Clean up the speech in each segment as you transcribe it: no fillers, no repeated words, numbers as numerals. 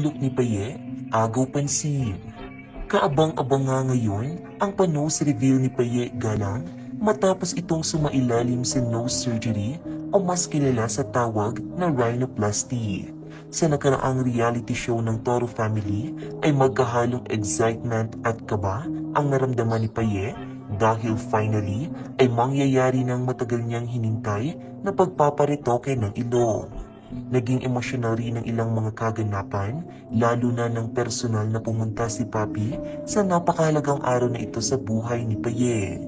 Look ni Paye, agaw pansin. Kaabang-abang nga ngayon ang pa-nose reveal ni Paye Galang matapos itong sumailalim sa nose surgery o mas kilala sa tawag na rhinoplasty. Sa nakaraang reality show ng Toro Family ay magkahalong excitement at kaba ang naramdaman ni Paye dahil finally ay mangyayari ng matagal niyang hinintay na pagpaparetoke ng ilong. Naging emosyonal rin ang ilang mga kaganapan, lalo na ng personal na pumunta si Papi sa napakahalagang araw na ito sa buhay ni Paye.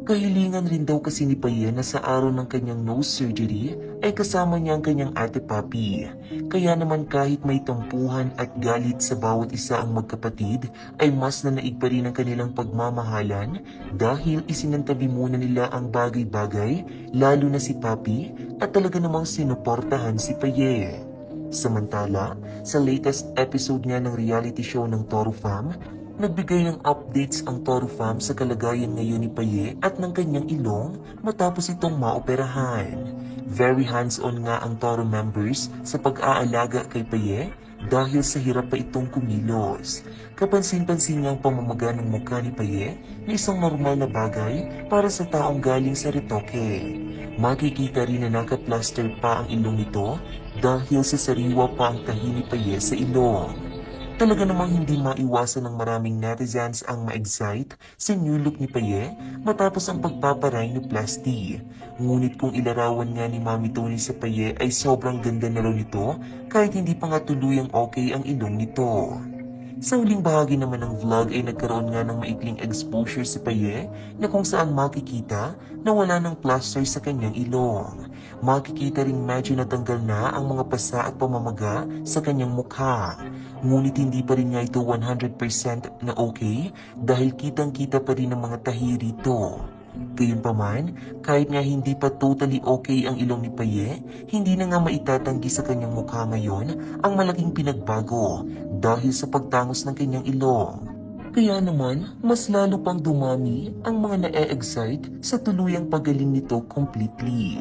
Kahilingan rin daw kasi ni Paye na sa araw ng kanyang nose surgery ay kasama niya ang kanyang ate Papi. Kaya naman kahit may tampuhan at galit sa bawat isa ang magkapatid ay mas nanaig pa rin ang kanilang pagmamahalan dahil isinantabi muna nila ang bagay-bagay lalo na si Papi at talaga namang sinuportahan si Paye. Samantala, sa latest episode nga ng reality show ng Toro Fam, nagbigay ng updates ang Toro Fam sa kalagayan ngayon ni Paye at ng kanyang ilong matapos itong maoperahan. Very hands-on nga ang Toro members sa pag-aalaga kay Paye dahil sa hirap pa itong kumilos. Kapansin-pansin nga ang pamamaga ng mukha ni Paye na isang normal na bagay para sa taong galing sa retoke. Makikita rin na naka-plaster pa ang ilong nito dahil sa sariwa pa ang tahi ni Paye sa ilong. Talaga namang hindi maiwasan ng maraming netizens ang ma-excite sa new look ni Paye matapos ang pagpaparhinoplasty. Ngunit kung ilarawan nga ni Mami Tony sa Paye ay sobrang ganda na raw nito kahit hindi pa nga tuluyang okay ang ilong nito. Sa huling bahagi naman ng vlog ay nagkaroon nga ng maikling exposure si Paye na kung saan makikita na wala ng plaster sa kanyang ilong. Makikita ring medyo natanggal na ang mga pasa at pamamaga sa kanyang mukha. Ngunit hindi pa rin nga ito 100% na okay dahil kitang-kita pa rin ang mga tahi rito. Gayunpaman, kahit nga hindi pa totally okay ang ilong ni Paye, hindi na nga maitatanggi sa kanyang mukha ngayon ang malaking pinagbago dahil sa pagtangos ng kanyang ilong. Kaya naman, mas lalo pang dumami ang mga na-excite sa tuluyang pagaling nito completely.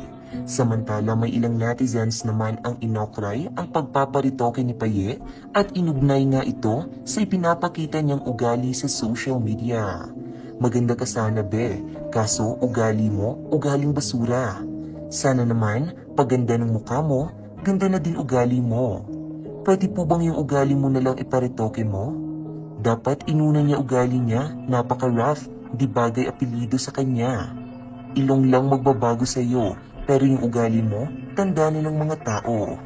Samantala may ilang netizens naman ang inokray ang pagpaparitoke ni Paye at inugnay nga ito sa ipinapakita niyang ugali sa social media. Maganda ka sana be, kaso ugali mo, ugaling basura. Sana naman, paganda ng mukha mo, ganda na din ugali mo. Pwede po bang yung ugali mo na lang iparitoke mo? Dapat inuna niya ugali niya, napaka-rough, di bagay apelido sa kanya. Ilong lang magbabago sa iyo, pero yung ugali mo, tanda na ng mga tao.